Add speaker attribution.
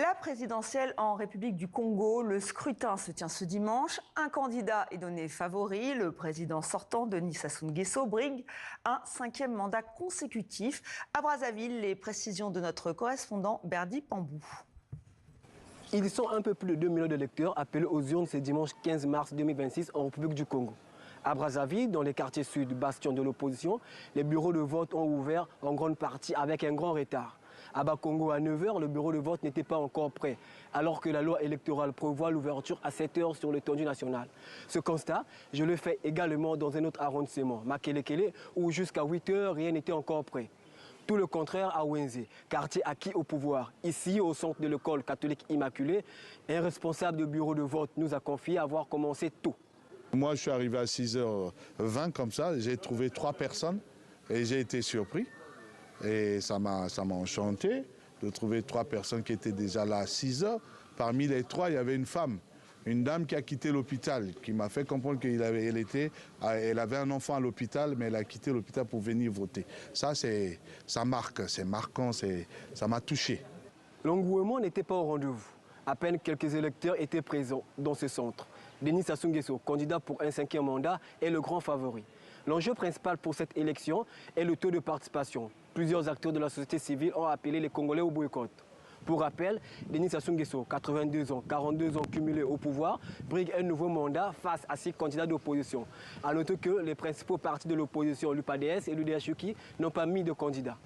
Speaker 1: La présidentielle en République du Congo, le scrutin se tient ce dimanche. Un candidat est donné favori. Le président sortant, Denis Sassou Nguesso, brigue un 5e mandat consécutif. À Brazzaville, les précisions de notre correspondant Berdy Pambou.
Speaker 2: Ils sont un peu plus de 2 millions d'électeurs appelés aux urnes ce dimanche 15 mars 2026 en République du Congo. À Brazzaville, dans les quartiers sud, bastion de l'opposition, les bureaux de vote ont ouvert en grande partie avec un grand retard. À Bakongo, à 9 h, le bureau de vote n'était pas encore prêt, alors que la loi électorale prévoit l'ouverture à 7 h sur l'étendue nationale. Ce constat, je le fais également dans un autre arrondissement, Makelekele, où jusqu'à 8 h, rien n'était encore prêt. Tout le contraire à Wenze, quartier acquis au pouvoir. Ici, au centre de l'école catholique Immaculée, un responsable de bureau de vote nous a confié avoir commencé tôt.
Speaker 3: Moi, je suis arrivé à 6h20 comme ça, j'ai trouvé 3 personnes et j'ai été surpris. Et ça m'a enchanté de trouver 3 personnes qui étaient déjà là à 6 h. Parmi les 3, il y avait une femme, une dame qui a quitté l'hôpital, qui m'a fait comprendre qu'elle avait un enfant à l'hôpital, mais elle a quitté l'hôpital pour venir voter. Ça marque, c'est marquant, ça m'a touché.
Speaker 2: L'engouement n'était pas au rendez-vous. À peine quelques électeurs étaient présents dans ce centre. Denis Sassou Nguesso, candidat pour un 5e mandat, est le grand favori. L'enjeu principal pour cette élection est le taux de participation. Plusieurs acteurs de la société civile ont appelé les Congolais au boycott. Pour rappel, Denis Sassou Nguesso, 82 ans, 42 ans cumulés au pouvoir, brigue un nouveau mandat face à 6 candidats d'opposition. À noter que les principaux partis de l'opposition, l'UPADS et l'UDHUKI, n'ont pas mis de candidats.